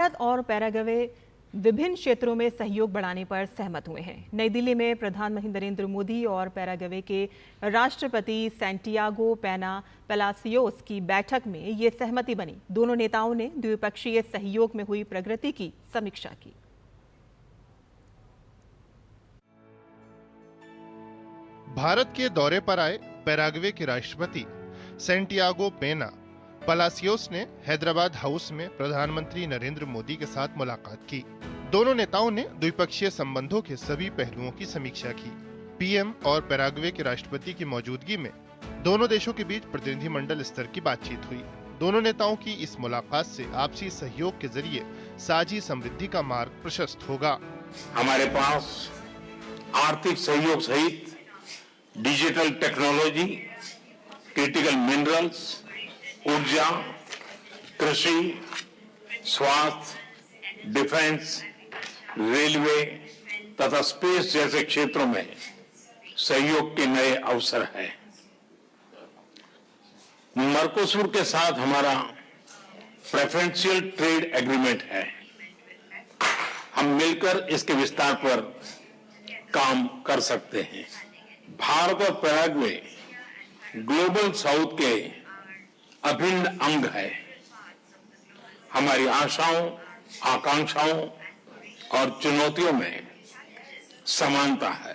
भारत और पैराग्वे विभिन्न क्षेत्रों में सहयोग बढ़ाने पर सहमत हुए हैं। नई दिल्ली में प्रधानमंत्री नरेंद्र मोदी और पैराग्वे के राष्ट्रपति सैंटियागो पेना पेलासियोस की बैठक में ये सहमति बनी। दोनों नेताओं ने द्विपक्षीय सहयोग में हुई प्रगति की समीक्षा की। भारत के दौरे पर आए पैराग्वे के राष्ट्रपति सैंटियागो पेना पलासियोस ने हैदराबाद हाउस में प्रधानमंत्री नरेंद्र मोदी के साथ मुलाकात की। दोनों नेताओं ने द्विपक्षीय संबंधों के सभी पहलुओं की समीक्षा की। पीएम और पैराग्वे के राष्ट्रपति की मौजूदगी में दोनों देशों के बीच प्रतिनिधिमंडल स्तर की बातचीत हुई। दोनों नेताओं की इस मुलाकात से आपसी सहयोग के जरिए साझी समृद्धि का मार्ग प्रशस्त होगा। हमारे पास आर्थिक सहयोग सहित डिजिटल टेक्नोलॉजी, क्रिटिकल मिनरल्स, ऊर्जा, कृषि, स्वास्थ्य, डिफेंस, रेलवे तथा स्पेस जैसे क्षेत्रों में सहयोग के नए अवसर हैं। मर्कोसुर के साथ हमारा प्रेफरेंशियल ट्रेड एग्रीमेंट है। हम मिलकर इसके विस्तार पर काम कर सकते हैं। भारत और पैराग्वे ग्लोबल साउथ के अभिन्न अंग है। हमारी आशाओं, आकांक्षाओं और चुनौतियों में समानता है।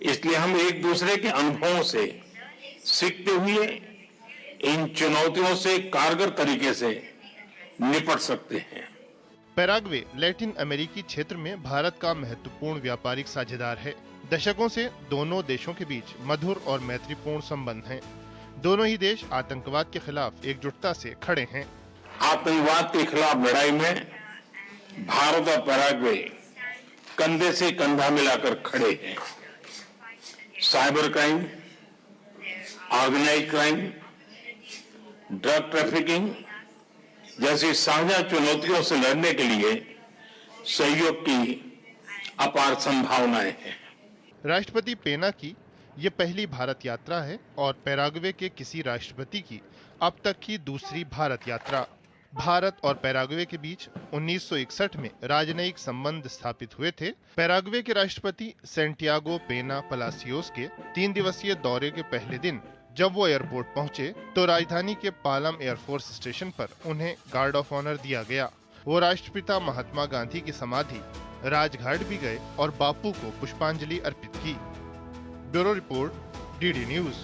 इसलिए हम एक दूसरे के अनुभवों से सीखते हुए इन चुनौतियों से कारगर तरीके से निपट सकते हैं। पैराग्वे लैटिन अमेरिकी क्षेत्र में भारत का महत्वपूर्ण व्यापारिक साझेदार है। दशकों से दोनों देशों के बीच मधुर और मैत्रीपूर्ण संबंध हैं। दोनों ही देश आतंकवाद के खिलाफ एकजुटता से खड़े हैं। आतंकवाद के खिलाफ लड़ाई में भारत और पैराग्वे कंधे से कंधा मिलाकर खड़े हैं। Cyber crime, organised crime, drug trafficking जैसी साझा चुनौतियों से लड़ने के लिए सहयोग की अपार संभावनाएं हैं। राष्ट्रपति पेना की ये पहली भारत यात्रा है और पैराग्वे के किसी राष्ट्रपति की अब तक की दूसरी भारत यात्रा। भारत और पैराग्वे के बीच 1961 में राजनयिक संबंध स्थापित हुए थे। पैराग्वे के राष्ट्रपति सैंटियागो पेना पलासियोस के 3 दिवसीय दौरे के पहले दिन जब वो एयरपोर्ट पहुंचे तो राजधानी के पालम एयरफोर्स स्टेशन पर उन्हें गार्ड ऑफ ऑनर दिया गया। वो राष्ट्रपिता महात्मा गांधी की समाधि राजघाट भी गए और बापू को पुष्पांजलि अर्पित की। Bureau report, DD news.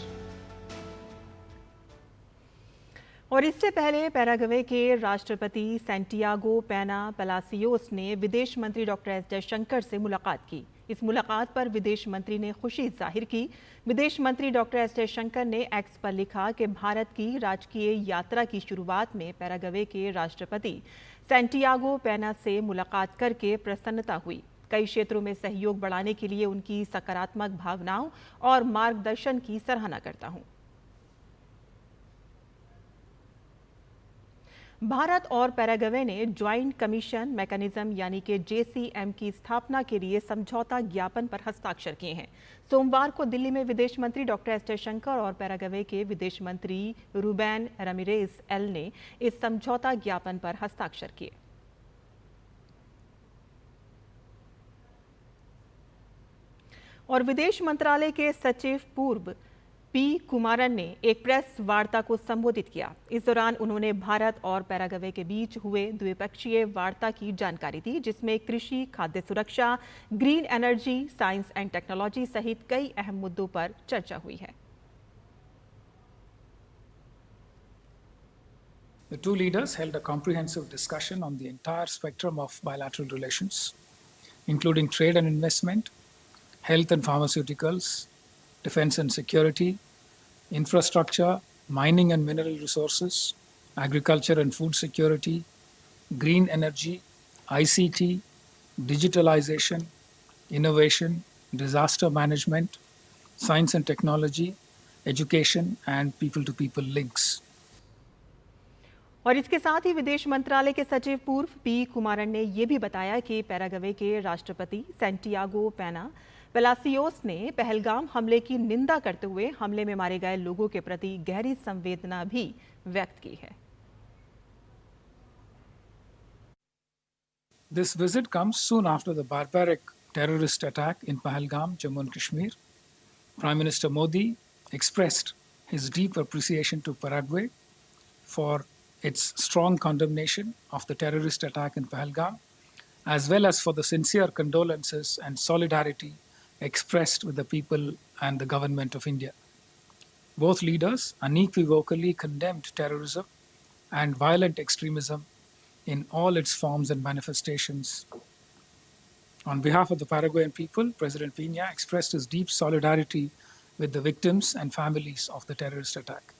और इससे पहले पैराग्वे के राष्ट्रपति सैंटियागो पेना पेलासियोस ने विदेश मंत्री डॉक्टर एस जयशंकर से मुलाकात की। इस मुलाकात पर विदेश मंत्री ने खुशी जाहिर की। विदेश मंत्री डॉक्टर एस जयशंकर ने एक्स पर लिखा कि भारत की राजकीय यात्रा की शुरुआत में पैराग्वे के राष्ट्रपति सैंटियागो पेना से मुलाकात करके प्रसन्नता हुई। कई क्षेत्रों में सहयोग बढ़ाने के लिए उनकी सकारात्मक भावनाओं और मार्गदर्शन की सराहना करता हूं। भारत और पैराग्वे ने ज्वाइंट कमीशन मैकेनिज्म यानी कि JCM की स्थापना के लिए समझौता ज्ञापन पर हस्ताक्षर किए हैं। सोमवार को दिल्ली में विदेश मंत्री डॉक्टर एस जयशंकर और पैराग्वे के विदेश मंत्री रूबेन रामिरेज एल ने इस समझौता ज्ञापन पर हस्ताक्षर किए। और विदेश मंत्रालय के सचिव पूर्व पी कुमारन ने एक प्रेस वार्ता को संबोधित किया। इस दौरान उन्होंने भारत और पैराग्वे के बीच हुए द्विपक्षीय वार्ता की जानकारी दी, जिसमें कृषि, खाद्य सुरक्षा, green energy, science and technology सहित कई अहम मुद्दों पर चर्चा हुई है। The two leaders held a comprehensive discussion on the entire spectrum of bilateral relations, including trade and investment, health and pharmaceuticals, defense and security, infrastructure, mining and mineral resources, agriculture and food security, green energy, ICT, digitalization, innovation, disaster management, science and technology, education, and people-to-people links. और इसके साथ ही विदेश मंत्रालय के सचिव पूर्व P Kumaran ने यह भी बताया कि पैराग्वे के राष्ट्रपति सैंटियागो पेना पेलासियोस ने पहलगाम हमले की निंदा करते हुए हमले में मारे गए लोगों के प्रति गहरी संवेदना भी व्यक्त की है। This visit comes soon after the barbaric terrorist attack in Pahalgam, Jammu and Kashmir. Prime Minister Modi expressed his deep appreciation to Paraguay for its strong condemnation of the terrorist attack in Pahalgam, as well as for the sincere condolences and solidarity expressed with the people and the government of India. Both leaders unequivocally condemned terrorism and violent extremism in all its forms and manifestations. On behalf of the Paraguayan people, President Peña expressed his deep solidarity with the victims and families of the terrorist attack.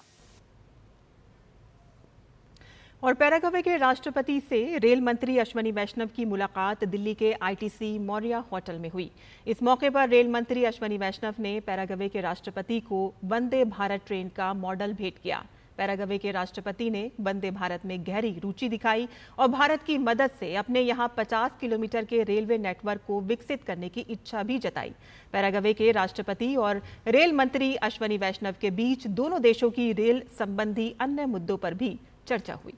और Paraguay के राष्ट्रपति से rail मंत्री अश्वनी वैष्णव की मुलाकात दिल्ली के ITC Maurya hotel में हुई। इस मौके पर रेल मंत्री अश्वनी वैष्णव ने पैराग्वे के राष्ट्रपति को वंदे भारत ट्रेन का मॉडल भेंट किया। पैराग्वे के राष्ट्रपति ने वंदे भारत में गहरी रुचि दिखाई और भारत की मदद से अपने यहाँ 50 किलोमीटर के रेलवे नेटवर्क को विकसित करने की इच्छा भी जताई। पैराग्वे के राष्ट्रपति और रेल मंत्री अश्वनी वैष्णव के बीच दोनों देशों की रेल संबंधी अन्य मुद्दों पर भी चर्चा हुई।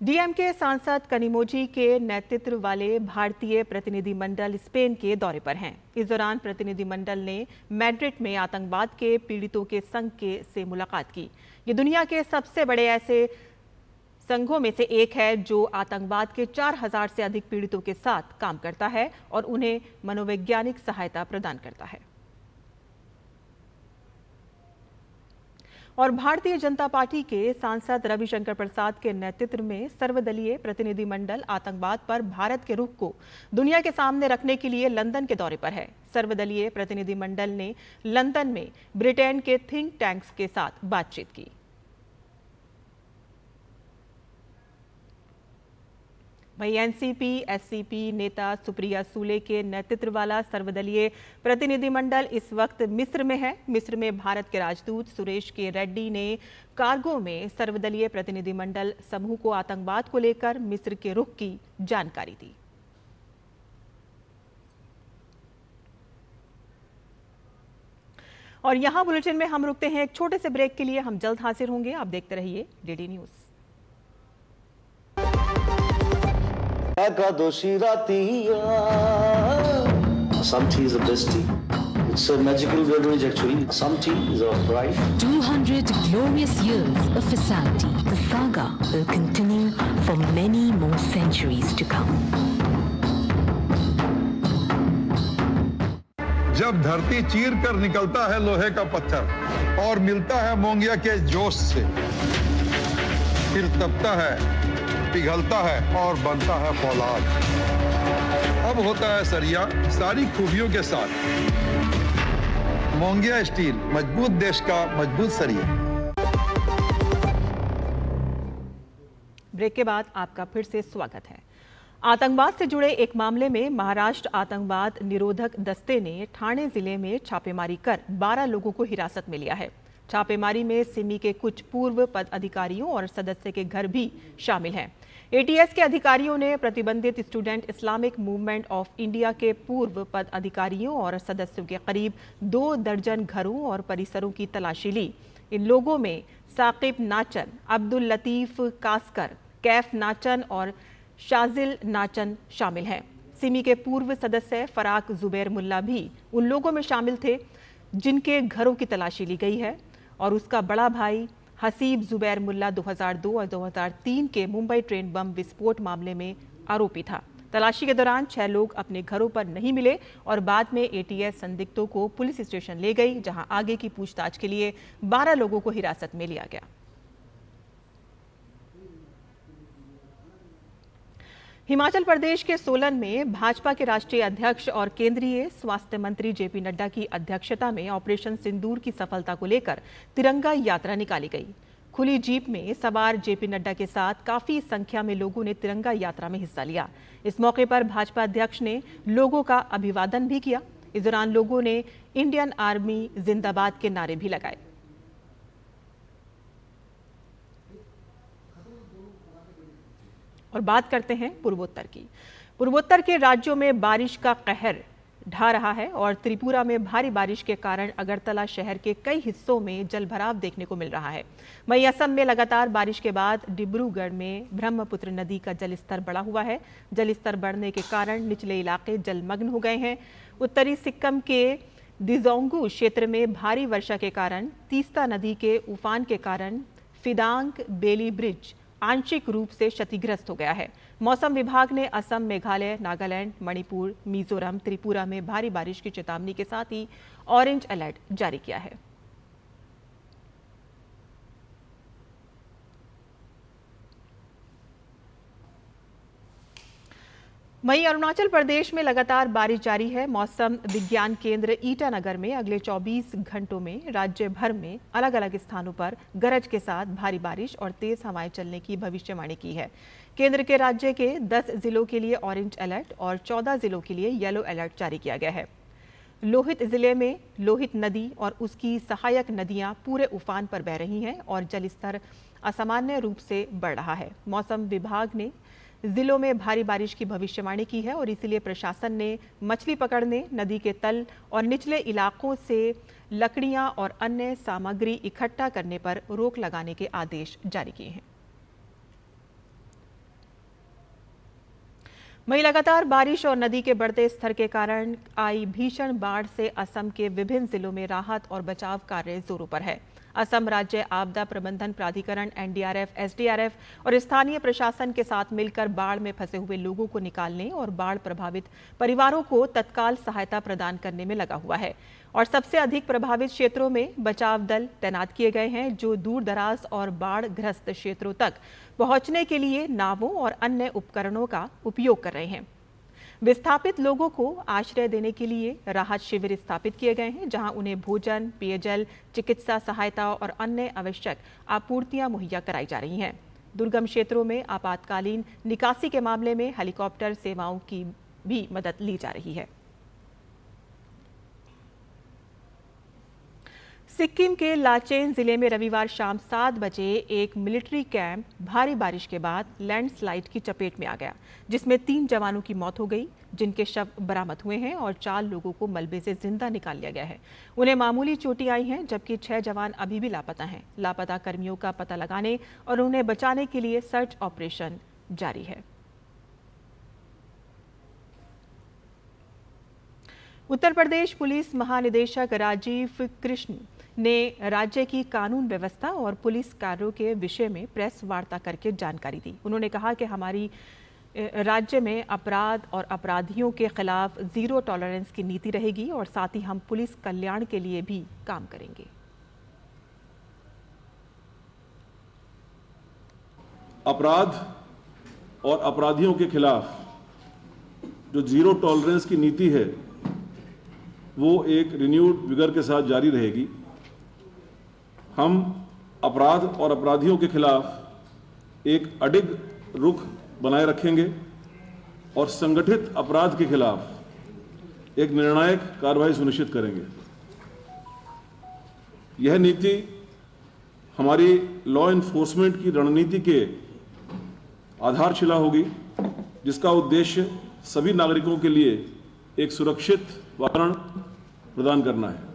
डीएमके सांसद कनिमोझी के नेतृत्व वाले भारतीय प्रतिनिधिमंडल स्पेन के दौरे पर हैं। इस दौरान प्रतिनिधिमंडल ने मैड्रिड में आतंकवाद के पीड़ितों के संघ से मुलाकात की। ये दुनिया के सबसे बड़े ऐसे संघों में से एक है जो आतंकवाद के 4000 से अधिक पीड़ितों के साथ काम करता है और उन्हें मनोवैज्ञानिक सहायता प्रदान करता है। और भारतीय जनता पार्टी के सांसद रविशंकर प्रसाद के नेतृत्व में सर्वदलीय प्रतिनिधिमंडल आतंकवाद पर भारत के रुख को दुनिया के सामने रखने के लिए लंदन के दौरे पर है। सर्वदलीय प्रतिनिधिमंडल ने लंदन में ब्रिटेन के थिंक टैंक्स के साथ बातचीत की। वहीं एनसीपी एससीपी नेता सुप्रिया सूले के नेतृत्व वाला सर्वदलीय प्रतिनिधिमंडल इस वक्त मिस्र में है। मिस्र में भारत के राजदूत सुरेश के रेड्डी ने कार्गो में सर्वदलीय प्रतिनिधिमंडल समूह को आतंकवाद को लेकर मिस्र के रुख की जानकारी दी। और यहां बुलेटिन में हम रुकते हैं एक छोटे से ब्रेक के लिए। हम जल्द हाजिर होंगे। आप देखते रहिए DD news. Some tea is a best tea. It's a magical beverage actually. Some tea is of pride. 200 glorious years of Vasanti. The saga will continue for many more centuries to come. जब धरती चीर कर निकलता है लोहे का पत्थर और मिलता है मोंगिया के जोश से, फिर तपता है, पिघलता है और बनता है फौलाद। अब होता है सरिया सारी खूबियों के साथ। मोंगिया स्टील, मजबूत देश का मजबूत सरिया। ब्रेक के बाद आपका फिर से स्वागत है। आतंकवाद से जुड़े एक मामले में महाराष्ट्र आतंकवाद निरोधक दस्ते ने ठाणे जिले में छापेमारी कर 12 लोगों को हिरासत में लिया है। छापेमारी में सिमी के कुछ पूर्व पद अधिकारियों और सदस्य के घर भी शामिल हैं। एटीएस के अधिकारियों ने प्रतिबंधित student Islamic movement of India के पूर्व पद अधिकारियों और सदस्यों के करीब 2 दर्जन घरों और परिसरों की तलाशी ली। इन लोगों में साकिब नाचन, अब्दुल लतीफ कास्कर, कैफ नाचन और शाजिल नाचन शामिल हैं। सिमी के पूर्व सदस्य फराक जुबैर मुल्ला भी उन लोगों में शामिल थे जिनके घरों की तलाशी ली गई है और उसका बड़ा भाई हसीब जुबैर मुल्ला 2002 और 2003 के मुंबई ट्रेन बम विस्फोट मामले में आरोपी था। तलाशी के दौरान 6 लोग अपने घरों पर नहीं मिले और बाद में एटीएस संदिग्धों को पुलिस स्टेशन ले गई, जहां आगे की पूछताछ के लिए 12 लोगों को हिरासत में लिया गया। हिमाचल प्रदेश के सोलन में भाजपा के राष्ट्रीय अध्यक्ष और केंद्रीय स्वास्थ्य मंत्री जेपी नड्डा की अध्यक्षता में ऑपरेशन सिंदूर की सफलता को लेकर तिरंगा यात्रा निकाली गई। खुली जीप में सवार जेपी नड्डा के साथ काफी संख्या में लोगों ने तिरंगा यात्रा में हिस्सा लिया। इस मौके पर भाजपा अध्यक्ष ने लोगों का अभिवादन भी किया। इस दौरान लोगों ने इंडियन आर्मी जिंदाबाद के नारे भी लगाए। और बात करते हैं पूर्वोत्तर की। पूर्वोत्तर के राज्यों में बारिश का कहर ढा रहा है और त्रिपुरा में भारी बारिश के कारण अगरतला शहर के कई हिस्सों में जलभराव देखने को मिल रहा है। वहीं असम में लगातार बारिश के बाद डिब्रूगढ़ में ब्रह्मपुत्र नदी का जलस्तर बढ़ा हुआ है। जलस्तर बढ़ने के कारण निचले इलाके जलमग्न हो गए हैं। उत्तरी सिक्किम के दिजोंगू क्षेत्र में भारी वर्षा के कारण तीस्ता नदी के उफान के कारण फिदांग बेली ब्रिज आंशिक रूप से क्षतिग्रस्त हो गया है। मौसम विभाग ने असम, मेघालय, नागालैंड, मणिपुर, मिजोरम, त्रिपुरा में भारी बारिश की चेतावनी के साथ ही ऑरेंज अलर्ट जारी किया है। वहीं अरुणाचल प्रदेश में लगातार बारिश जारी है। मौसम विज्ञान केंद्र ईटानगर में अगले 24 घंटों में राज्य भर में अलग अलग स्थानों पर गरज के साथ भारी बारिश और तेज हवाएं चलने की भविष्यवाणी की है। केंद्र के राज्य के 10 जिलों के लिए ऑरेंज अलर्ट और 14 जिलों के लिए येलो अलर्ट जारी किया गया है। लोहित जिले में लोहित नदी और उसकी सहायक नदियां पूरे उफान पर बह रही हैं और जलस्तर असामान्य रूप से बढ़ रहा है। मौसम विभाग ने जिलों में भारी बारिश की भविष्यवाणी की है और इसलिए प्रशासन ने मछली पकड़ने, नदी के तल और निचले इलाकों से लकड़ियां और अन्य सामग्री इकट्ठा करने पर रोक लगाने के आदेश जारी किए हैं। वहीं लगातार बारिश और नदी के बढ़ते स्तर के कारण आई भीषण बाढ़ से असम के विभिन्न जिलों में राहत और बचाव कार्य जोरों पर है। असम राज्य आपदा प्रबंधन प्राधिकरण एनडीआरएफ, एसडीआरएफ और स्थानीय प्रशासन के साथ मिलकर बाढ़ में फंसे हुए लोगों को निकालने और बाढ़ प्रभावित परिवारों को तत्काल सहायता प्रदान करने में लगा हुआ है। और सबसे अधिक प्रभावित क्षेत्रों में बचाव दल तैनात किए गए हैं, जो दूर दराज और बाढ़ ग्रस्त क्षेत्रों तक पहुंचने के लिए नावों और अन्य उपकरणों का उपयोग कर रहे हैं। विस्थापित लोगों को आश्रय देने के लिए राहत शिविर स्थापित किए गए हैं, जहां उन्हें भोजन, पेयजल, चिकित्सा सहायता और अन्य आवश्यक आपूर्तियां मुहैया कराई जा रही हैं। दुर्गम क्षेत्रों में आपातकालीन निकासी के मामले में हेलीकॉप्टर सेवाओं की भी मदद ली जा रही है। सिक्किम के लाचेन जिले में रविवार शाम 7 बजे एक मिलिट्री कैंप भारी बारिश के बाद लैंडस्लाइड की चपेट में आ गया, जिसमें 3 जवानों की मौत हो गई, जिनके शव बरामद हुए हैं और 4 लोगों को मलबे से जिंदा निकाल लिया गया है। उन्हें मामूली चोटें आई हैं, जबकि 6 जवान अभी भी लापता हैं। लापता कर्मियों का पता लगाने और उन्हें बचाने के लिए सर्च ऑपरेशन जारी है। उत्तर प्रदेश पुलिस महानिदेशक राजीव कृष्ण ने राज्य की कानून व्यवस्था और पुलिस कार्यों के विषय में प्रेस वार्ता करके जानकारी दी। उन्होंने कहा कि हमारी राज्य में अपराध और अपराधियों के खिलाफ जीरो टॉलरेंस की नीति रहेगी और साथ ही हम पुलिस कल्याण के लिए भी काम करेंगे। अपराध और अपराधियों के खिलाफ जो जीरो टॉलरेंस की नीति है वो एक रिन्यूड विगर के साथ जारी रहेगी। हम अपराध और अपराधियों के खिलाफ एक अडिग रुख बनाए रखेंगे और संगठित अपराध के खिलाफ एक निर्णायक कार्रवाई सुनिश्चित करेंगे। यह नीति हमारी लॉ एनफोर्समेंट की रणनीति के आधारशिला होगी, जिसका उद्देश्य सभी नागरिकों के लिए एक सुरक्षित वातावरण प्रदान करना है।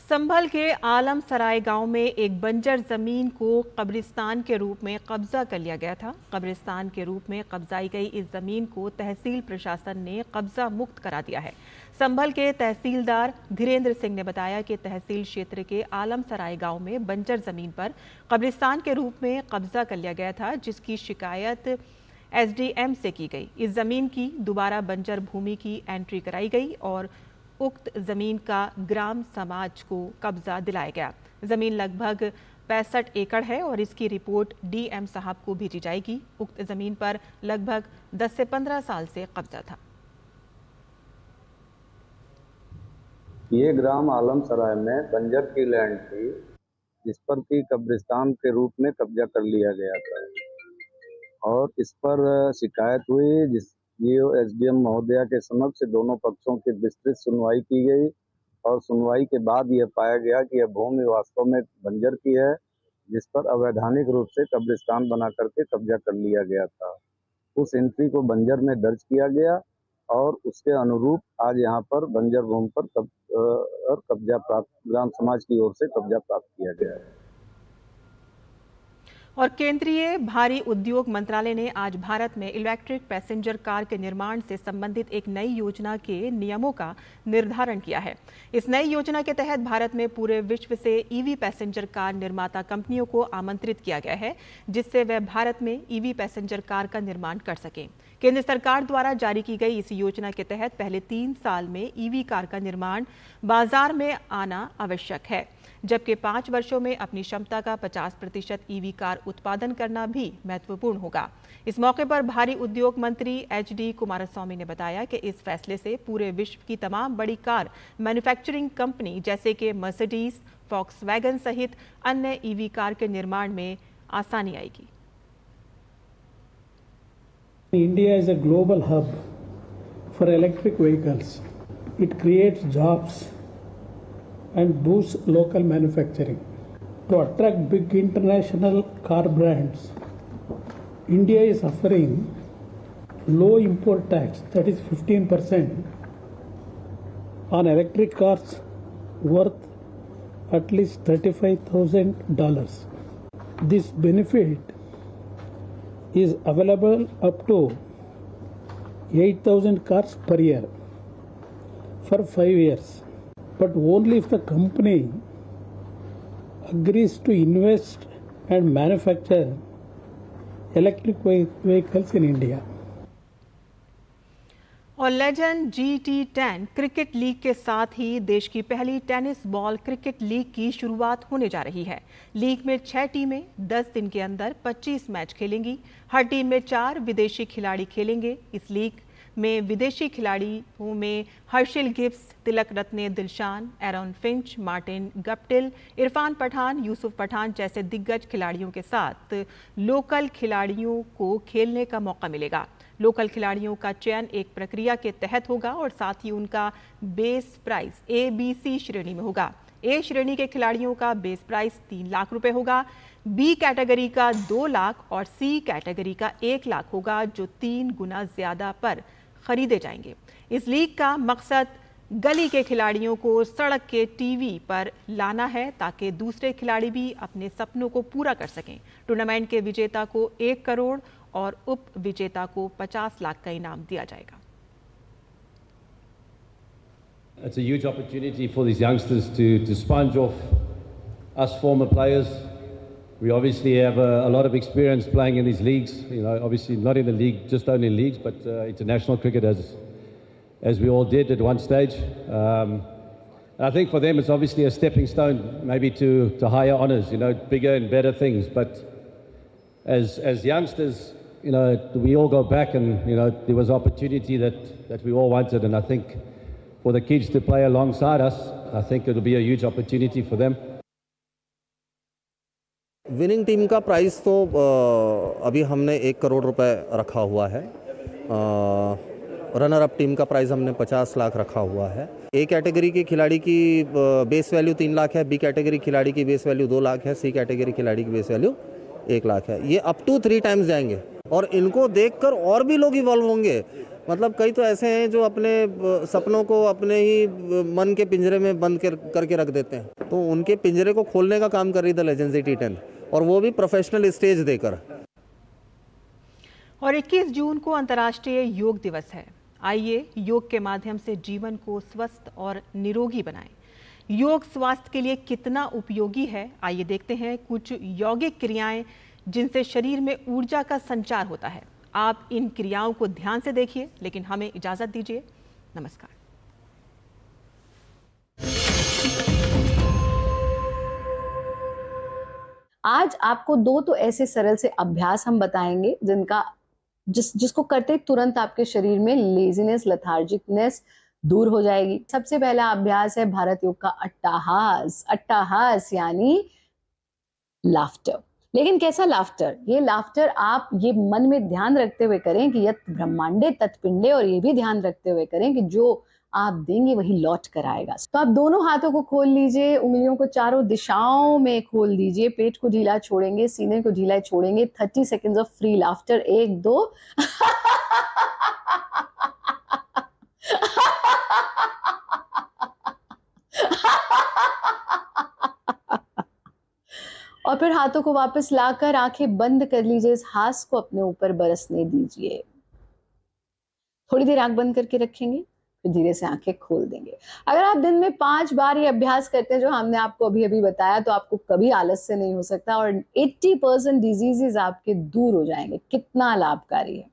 संभल के आलमसराय गांव में एक बंजर जमीन को कब्रिस्तान के रूप में कब्जा कर लिया गया था। कब्रिस्तान के रूप में कब्जाई गई इस जमीन को तहसील प्रशासन ने कब्जा मुक्त करा दिया है। संभल के तहसीलदार धीरेन्द्र सिंह ने बताया कि तहसील क्षेत्र के आलमसराय गांव में बंजर जमीन पर कब्रिस्तान के रूप में कब्जा कर लिया गया था, जिसकी शिकायत एसडीएम से की गई। इस जमीन की दोबारा बंजर भूमि की एंट्री कराई गई और उक्त जमीन का ग्राम समाज को कब्जा दिलाया गया। जमीन लगभग 65 एकड़ है और इसकी रिपोर्ट डीएम साहब को भेजी जाएगी। उक्त जमीन पर लगभग 10 से 15 साल से कब्जा था। ये ग्राम आलमसराय में बंजर की लैंड थी, जिस पर की कब्रिस्तान के रूप में कब्जा कर लिया गया था और इस पर शिकायत हुई, जिस एसडीएम महोदया के समक्ष दोनों पक्षों की विस्तृत सुनवाई की गई और सुनवाई के बाद यह पाया गया कि यह भूमि वास्तव में बंजर की है, जिस पर अवैधानिक रूप से कब्रिस्तान बना करके कब्जा कर लिया गया था। उस एंट्री को बंजर में दर्ज किया गया और उसके अनुरूप आज यहाँ पर बंजर भूमि पर कब्जा प्राप्त ग्राम समाज की ओर से कब्जा प्राप्त किया गया है। और केंद्रीय भारी उद्योग मंत्रालय ने आज भारत में इलेक्ट्रिक पैसेंजर कार के निर्माण से संबंधित एक नई योजना के नियमों का निर्धारण किया है। इस नई योजना के तहत भारत में पूरे विश्व से ईवी पैसेंजर कार निर्माता कंपनियों को आमंत्रित किया गया है, जिससे वे भारत में ईवी पैसेंजर कार का निर्माण कर सकें। केंद्र सरकार द्वारा जारी की गई इस योजना के तहत पहले 3 साल में ईवी कार का निर्माण बाजार में आना आवश्यक है, जबकि 5 वर्षों में अपनी क्षमता का 50% ईवी कार उत्पादन करना भी महत्वपूर्ण होगा। इस मौके पर भारी उद्योग मंत्री HD कुमारस्वामी ने बताया कि इस फैसले से पूरे विश्व की तमाम बड़ी कार मैन्युफैक्चरिंग कंपनी जैसे कि मर्सिडीज, वॉक्सवैगन सहित अन्य ईवी कार के निर्माण में आसानी आएगी। India is a global hub for electric vehicles. It creates jobs and boosts local manufacturing. To attract big international car brands, India is offering low import tax, that is 15%, on electric cars worth at least $35,000. This benefit is available up to 8,000 cars per year for 5 years, but only if the company agrees to invest and manufacture electric vehicles in India. और legend GT10 cricket league के साथ ही देश की पहली tennis ball cricket league की शुरुआत होने जा रही है। लीग में 6 टीमें 10 दिन के अंदर 25 मैच खेलेंगी। हर टीम में 4 विदेशी खिलाड़ी खेलेंगे। इस लीग में विदेशी खिलाड़ियों में Herschelle Gibbs, Tillakaratne Dilshan, Aaron Finch, Martin Guptill, Irfan Pathan, Yusuf Pathan जैसे दिग्गज खिलाड़ियों के साथ लोकल खिलाड़ियों को खेलने का मौका मिलेगा। लोकल खिलाड़ियों का चयन एक प्रक्रिया के तहत होगा और साथ ही उनका बेस प्राइस ABC श्रेणी में होगा। A श्रेणी के खिलाड़ियों का बेस प्राइस 3 लाख रुपए होगा, B कैटेगरी का 2 लाख और C कैटेगरी का 1 लाख होगा, जो 3 गुना ज्यादा पर खरीदे जाएंगे। इस लीग का मकसद गली के खिलाड़ियों को सड़क के टीवी पर लाना है, ताकि दूसरे खिलाड़ी भी अपने सपनों को पूरा कर सकें। टूर्नामेंट के विजेता को 1 करोड़ और उप विजेता को 50 लाख का इनाम दिया जाएगा। It's a huge opportunity for these youngsters to sponge off us former players. We obviously have a lot of experience playing in these leagues. You know, obviously not in the league, just only in leagues, but international cricket as we all did at one stage. I think for them it's obviously a stepping stone, maybe to higher honours. You know, bigger and better things. But as youngsters, you know, we all go back and, you know, there was opportunity that we all wanted, and I think for the kids to play alongside us, I think it'll be a huge opportunity for them. Winning team का price तो अभी हमने 1 करोड़ रुपए रखा हुआ है। Runner up team का price हमने 50 लाख रखा हुआ है। A कैटेगरी के खिलाड़ी की बेस वैल्यू 3 लाख है, B कैटेगरी खिलाड़ी की बेस वैल्यू 2 लाख है, C कैटेगरी खिलाड़ी की बेस वैल्यू 1 लाख है। ये अप टू 3 टाइम्स जाएंगे और इनको देखकर और भी लोग इवॉल्व होंगे। मतलब कई तो ऐसे हैं जो अपने सपनों को अपने ही मन के पिंजरे में बंद करके रख देते हैं, तो उनके पिंजरे को खोलने का काम कर रही थी लेजेंड्स GT10, और वो भी प्रोफेशनल स्टेज देकर। और 21 जून को अंतर्राष्ट्रीय योग दिवस है। आइए योग के माध्यम से जीवन को स्वस्थ और निरोगी बनाएं। योग स्वास्थ्य के लिए कितना उपयोगी है, आइए देखते हैं कुछ यौगिक क्रियाएं जिनसे शरीर में ऊर्जा का संचार होता है। आप इन क्रियाओं को ध्यान से देखिए, लेकिन हमें इजाजत दीजिए। नमस्कार। आज आपको 2 तो ऐसे सरल से अभ्यास हम बताएंगे जिसको करते तुरंत आपके शरीर में लेजीनेस, लेथार्जिकनेस दूर हो जाएगी। सबसे पहला अभ्यास है भारत योग का अट्टाहास। अट्टाहास यानी लाफ्टर। लेकिन कैसा लाफ्टर? ये लाफ्टर आप ये मन में ध्यान रखते हुए करें कि यत ब्रह्मांडे तत्पिंडे, और ये भी ध्यान रखते हुए करें कि जो आप देंगे वही लौट कर आएगा। तो आप दोनों हाथों को खोल लीजिए, उंगलियों को चारों दिशाओं में खोल दीजिए, पेट को ढीला छोड़ेंगे, सीने को ढीला छोड़ेंगे। 30 सेकेंड्स ऑफ फ्री लाफ्टर। 1 2 और फिर हाथों को वापस लाकर आंखें बंद कर लीजिए, इस हास को अपने ऊपर बरसने दीजिए। थोड़ी देर आंख बंद करके रखेंगे, फिर धीरे से आंखें खोल देंगे। अगर आप दिन में 5 बार ये अभ्यास करते हैं जो हमने आपको अभी अभी बताया, तो आपको कभी आलस से नहीं हो सकता और 80% डिजीजेस आपके दूर हो जाएंगे। कितना लाभकारी है।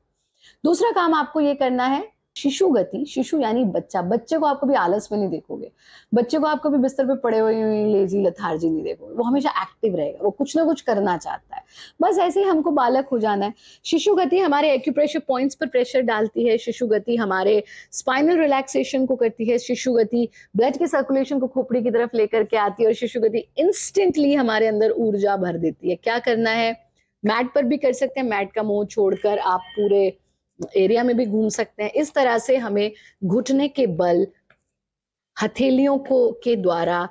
दूसरा काम आपको ये करना है, शिशु गति। शिशु यानी बच्चा। बच्चे को आप कभी आलस में नहीं देखोगे, बच्चे को आप कभी बिस्तर पे पड़े हुए लेजी लथार्जी नहीं देखोगे। वो हमेशा एक्टिव रहेगा, वो कुछ ना कुछ करना चाहता है। बस ऐसे ही हमको बालक हो जाना है। शिशु गति हमारे एक्यूप्रेशर पॉइंट्स पर प्रेशर डालती है, शिशु गति हमारे स्पाइनल रिलैक्सेशन को करती है, शिशु गति ब्लड के सर्कुलेशन को खोपड़ी की तरफ लेकर के आती है और शिशु गति इंस्टेंटली हमारे अंदर ऊर्जा भर देती है। क्या करना है, मैट पर भी कर सकते हैं, मैट का मोह छोड़कर आप पूरे एरिया में भी घूम सकते हैं। इस तरह से हमें घुटने के बल हथेलियों को के द्वारा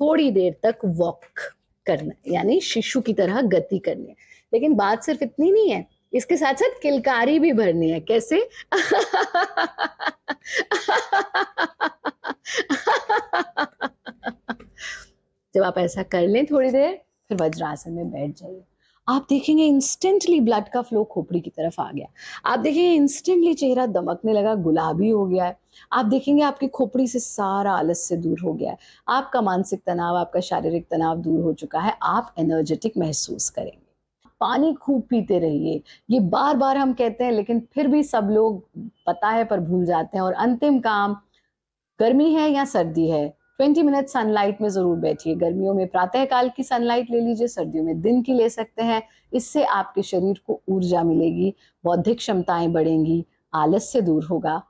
थोड़ी देर तक वॉक करना है, यानी शिशु की तरह गति करनी है। लेकिन बात सिर्फ इतनी नहीं है, इसके साथ साथ किलकारी भी भरनी है। कैसे? जब आप ऐसा कर लें थोड़ी देर, फिर वज्रासन में बैठ जाइए। आप देखेंगे इंस्टेंटली ब्लड का फ्लो खोपड़ी की तरफ आ गया। आप देखेंगे इंस्टेंटली चेहरा दमकने लगा, गुलाबी हो गया है। आप देखेंगे आपकी खोपड़ी से सारा आलस से दूर हो गया है। आपका मानसिक तनाव, आपका शारीरिक तनाव दूर हो चुका है। आप एनर्जेटिक महसूस करेंगे। पानी खूब पीते रहिए। ये बार बार हम कहते हैं, लेकिन फिर भी सब लोग पता है पर भूल जाते हैं। और अंतिम काम, गर्मी है या सर्दी है, 20 मिनट सनलाइट में जरूर बैठिए। गर्मियों में प्रातःकाल की सनलाइट ले लीजिए, सर्दियों में दिन की ले सकते हैं। इससे आपके शरीर को ऊर्जा मिलेगी, बौद्धिक क्षमताएं बढ़ेंगी, आलस से दूर होगा।